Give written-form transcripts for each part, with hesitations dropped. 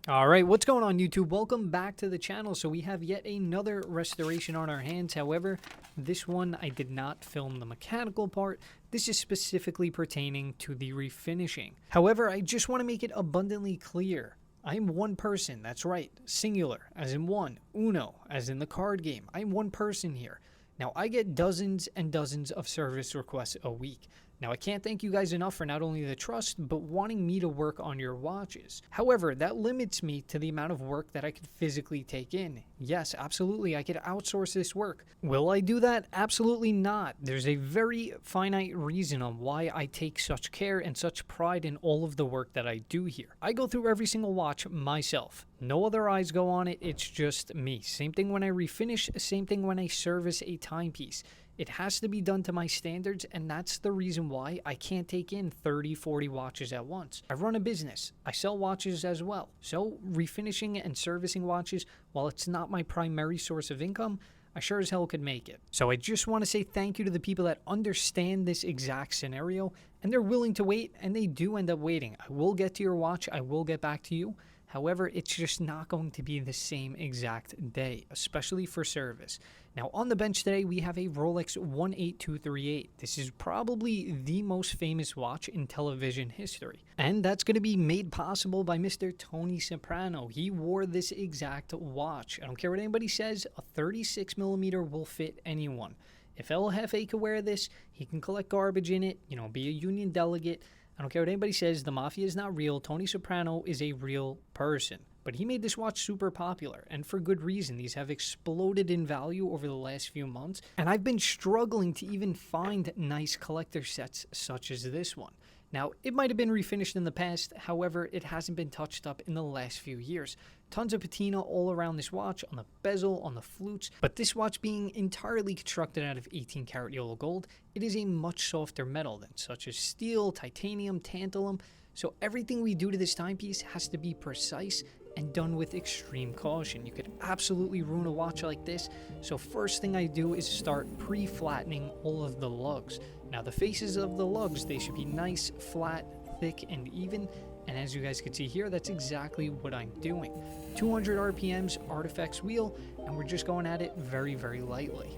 Alright, what's going on YouTube? Welcome back to the channel. So we have yet another restoration on our hands. However, this one I did not film the mechanical part. This is specifically pertaining to the refinishing. However, I just want to make it abundantly clear. I'm one person, that's right, singular, as in one, uno, as in the card game. I'm one person here. Now, I get dozens and dozens of service requests a week. Now, I can't thank you guys enough for not only the trust, but wanting me to work on your watches. However, that limits me to the amount of work that I could physically take in. Yes, absolutely, I could outsource this work. Will I do that? Absolutely not. There's a very finite reason on why I take such care and such pride in all of the work that I do here. I go through every single watch myself. No other eyes go on it, it's just me. Same thing when I refinish, same thing when I service a timepiece. It has to be done to my standards, and that's the reason why I can't take in 30, 40 watches at once. I run a business. I sell watches as well. So refinishing and servicing watches, while it's not my primary source of income, I sure as hell could make it. So I just want to say thank you to the people that understand this exact scenario, and they're willing to wait, and they do end up waiting. I will get to your watch. I will get back to you. However, it's just not going to be the same exact day, especially for service. Now, on the bench today, we have a Rolex 18238. This is probably the most famous watch in television history. And that's going to be made possible by Mr. Tony Soprano. He wore this exact watch. I don't care what anybody says, a 36mm will fit anyone. If LHFA could wear this, he can collect garbage in it, be a union delegate. I don't care what anybody says, the mafia is not real. Tony Soprano is a real person. But he made this watch super popular, and for good reason. These have exploded in value over the last few months, and I've been struggling to even find nice collector sets such as this one. Now, it might have been refinished in the past, however, it hasn't been touched up in the last few years. Tons of patina all around this watch, on the bezel, on the flutes, but this watch being entirely constructed out of 18 karat yellow gold, it is a much softer metal than such as steel, titanium, tantalum, so everything we do to this timepiece has to be precise and done with extreme caution. You could absolutely ruin a watch like this, so first thing I do is start pre-flattening all of the lugs. Now the faces of the lugs, they should be nice, flat, thick, and even, and as you guys can see here, that's exactly what I'm doing. 200 RPMs, artifacts wheel, and we're just going at it very, very lightly.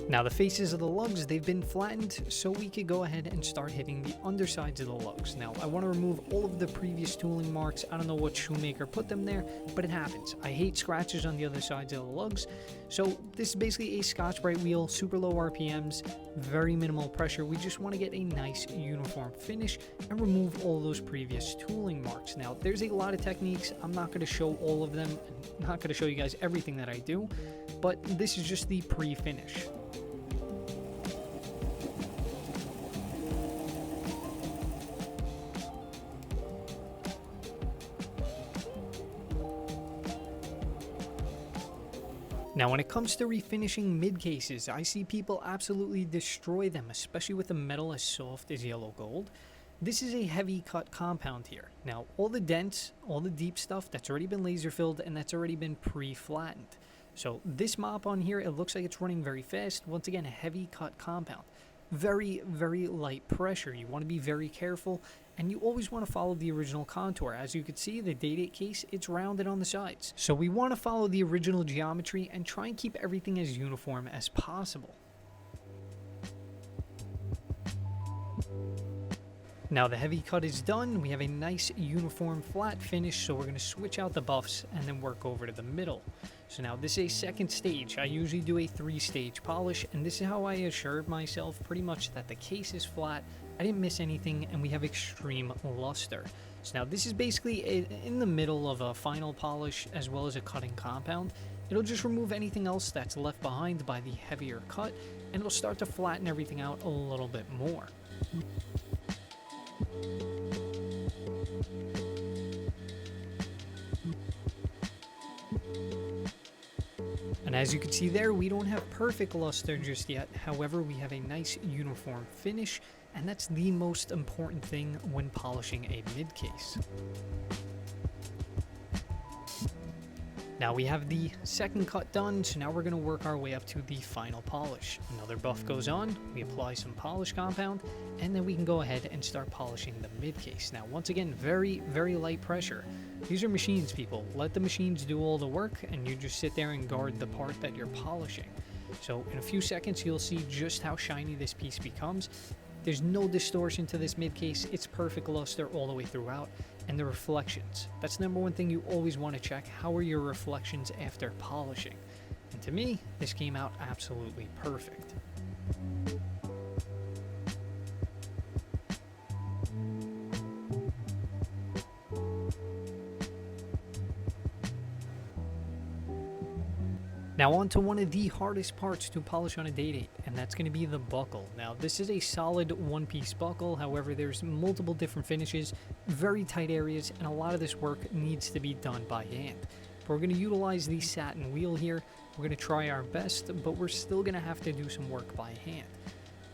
Now the faces of the lugs, they've been flattened, so we could go ahead and start hitting the undersides of the lugs. Now I want to remove all of the previous tooling marks. I don't know what shoemaker put them there, but it happens. I hate scratches on the other sides of the lugs. So this is basically a Scotch-Brite wheel, super low RPMs, very minimal pressure. We just want to get a nice uniform finish and remove all those previous tooling marks. Now there's a lot of techniques. I'm not going to show all of them. I'm not going to show you guys everything that I do, but this is just the pre-finish. Now when it comes to refinishing mid cases, I see people absolutely destroy them, especially with a metal as soft as yellow gold. This is a heavy cut compound here. Now all the dents, all the deep stuff, that's already been laser filled and that's already been pre-flattened. So this mop on here, it looks like it's running very fast. Once again, a heavy cut compound. Very, very light pressure. You want to be very careful, and you always want to follow the original contour. As you can see, the day-date case, it's rounded on the sides. So we want to follow the original geometry and try and keep everything as uniform as possible. Now the heavy cut is done. We have a nice uniform flat finish, so we're going to switch out the buffs and then work over to the middle. So now this is a second stage. I usually do a 3-stage polish, and this is how I assured myself pretty much that the case is flat, I didn't miss anything, and we have extreme luster. So now this is basically in the middle of a final polish as well as a cutting compound. It'll just remove anything else that's left behind by the heavier cut, and it'll start to flatten everything out a little bit more. And as you can see there, we don't have perfect luster just yet. However, we have a nice uniform finish, and that's the most important thing when polishing a mid case. Now we have the second cut done, so now we're going to work our way up to the final polish. Another buff goes on, we apply some polish compound, and then we can go ahead and start polishing the mid case. Now once again, very, very light pressure. These are machines, people. Let the machines do all the work, and you just sit there and guard the part that you're polishing. So in a few seconds, you'll see just how shiny this piece becomes. There's no distortion to this mid case. It's perfect luster all the way throughout. And the reflections. That's number one thing you always want to check. How are your reflections after polishing? And to me, this came out absolutely perfect. Now on to one of the hardest parts to polish on a day-date, and that's going to be the buckle. Now this is a solid one-piece buckle, however there's multiple different finishes, very tight areas, and a lot of this work needs to be done by hand. But we're going to utilize the satin wheel here. We're going to try our best, but we're still going to have to do some work by hand.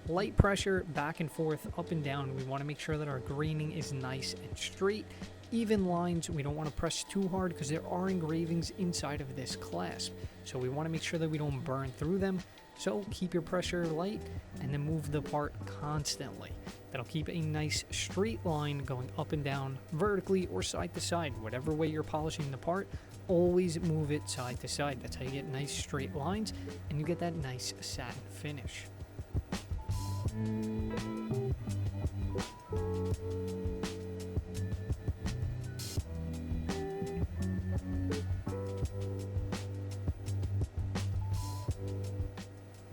Light pressure, back and forth, up and down. We want to make sure that our graining is nice and straight. Even lines, we don't want to press too hard because there are engravings inside of this clasp. So we want to make sure that we don't burn through them. So keep your pressure light and then move the part constantly. That'll keep a nice straight line going up and down vertically or side to side. Whatever way you're polishing the part, always move it side to side. That's how you get nice straight lines and you get that nice satin finish.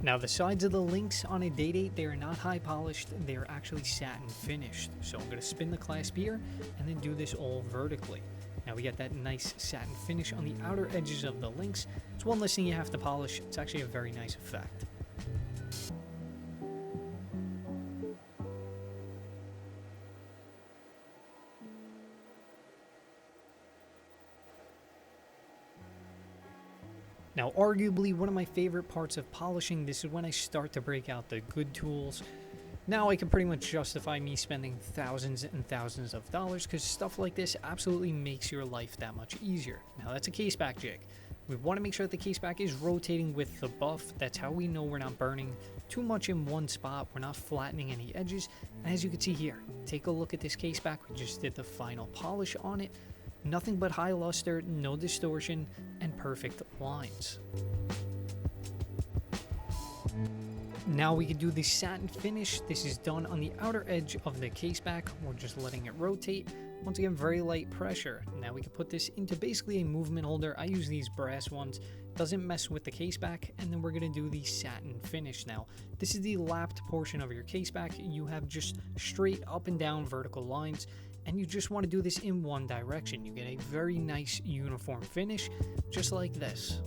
Now the sides of the links on a day-date, they are not high polished, they are actually satin finished. So I'm going to spin the clasp here and then do this all vertically. Now we got that nice satin finish on the outer edges of the links. It's one less thing you have to polish. It's actually a very nice effect. Now, arguably one of my favorite parts of polishing, this is when I start to break out the good tools. Now I can pretty much justify me spending thousands and thousands of dollars because stuff like this absolutely makes your life that much easier. Now that's a case back jig. We want to make sure that the case back is rotating with the buff. That's how we know we're not burning too much in one spot. We're not flattening any edges. And as you can see here, take a look at this case back. We just did the final polish on it. Nothing but high luster, no distortion, and perfect lines. Now we can do the satin finish. This is done on the outer edge of the case back. We're just letting it rotate. Once again, very light pressure. Now we can put this into basically a movement holder. I use these brass ones. Doesn't mess with the case back. And then we're going to do the satin finish now. This is the lapped portion of your case back. You have just straight up and down vertical lines. And you just want to do this in one direction. You get a very nice uniform finish, just like this.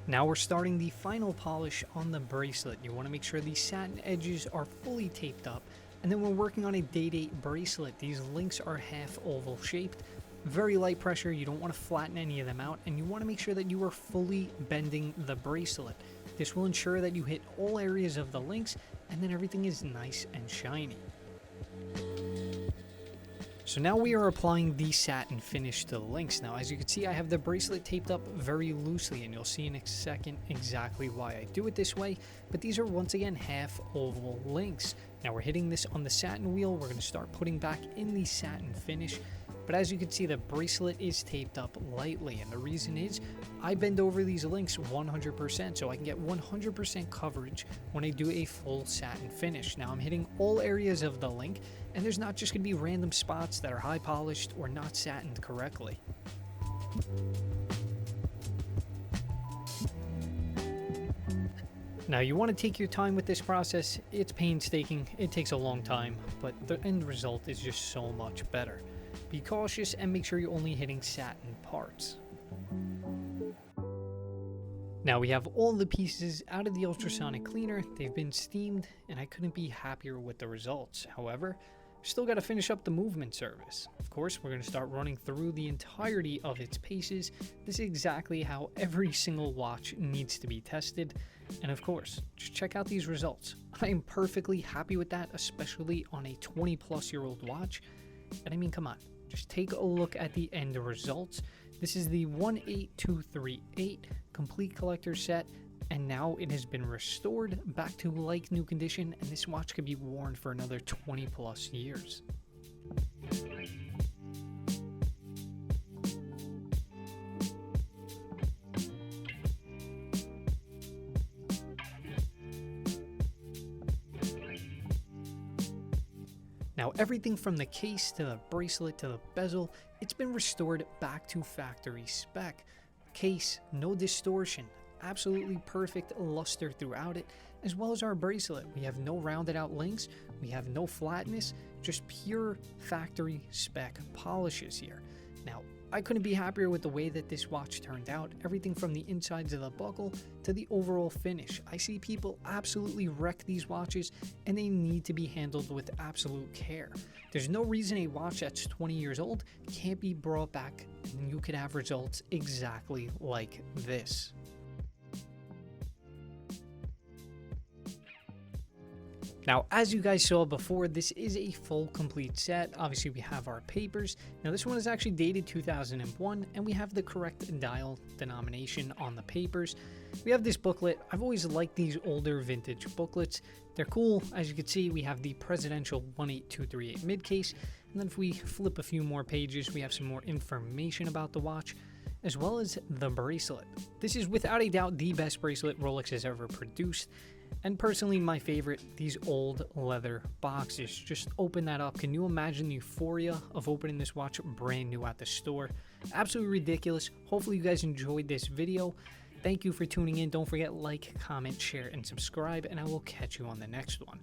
Now we're starting the final polish on the bracelet. You want to make sure the satin edges are fully taped up. And then we're working on a day-date bracelet. These links are half oval shaped. Very light pressure, you don't want to flatten any of them out, and you want to make sure that you are fully bending the bracelet. This will ensure that you hit all areas of the links, and then everything is nice and shiny. So now we are applying the satin finish to the links. Now as you can see, I have the bracelet taped up very loosely, and you'll see in a second exactly why I do it this way, but these are once again half oval links. Now we're hitting this on the satin wheel. We're going to start putting back in the satin finish. But as you can see, the bracelet is taped up lightly, and the reason is I bend over these links 100% so I can get 100% coverage when I do a full satin finish. Now I'm hitting all areas of the link, and there's not just going to be random spots that are high polished or not satined correctly. Now you want to take your time with this process. It's painstaking, it takes a long time, but the end result is just so much better. Be cautious and make sure you're only hitting satin parts. Now we have all the pieces out of the ultrasonic cleaner. They've been steamed and I couldn't be happier with the results. However, Still got to finish up the movement service. Of course, we're going to start running through the entirety of its paces. This is exactly how every single watch needs to be tested. And of course, just check out these results. I am perfectly happy with that, especially on a 20-plus-year-old watch. And I mean, come on, just take a look at the end results. This is the 18238 complete collector set, and now it has been restored back to like new condition, and this watch could be worn for another 20-plus years. Now, everything from the case to the bracelet to the bezel, it's been restored back to factory spec. Case, no distortion, absolutely perfect luster throughout it, as well as our bracelet. We have no rounded out links, we have no flatness, just pure factory spec polishes here. Now, I couldn't be happier with the way that this watch turned out, everything from the insides of the buckle to the overall finish. I see people absolutely wreck these watches, and they need to be handled with absolute care. There's no reason a watch that's 20 years old can't be brought back and you could have results exactly like this. Now, as you guys saw before, this is a full complete set. Obviously, we have our papers. Now, this one is actually dated 2001, and we have the correct dial denomination on the papers. We have this booklet. I've always liked these older vintage booklets. They're cool. As you can see, we have the presidential 18238 mid case. And then if we flip a few more pages, we have some more information about the watch, as well as the bracelet. This is without a doubt the best bracelet Rolex has ever produced. And personally, my favorite, these old leather boxes. Just open that up. Can you imagine the euphoria of opening this watch brand new at the store? Absolutely ridiculous. Hopefully you guys enjoyed this video. Thank you for tuning in. Don't forget, like, comment, share, and subscribe, and I will catch you on the next one.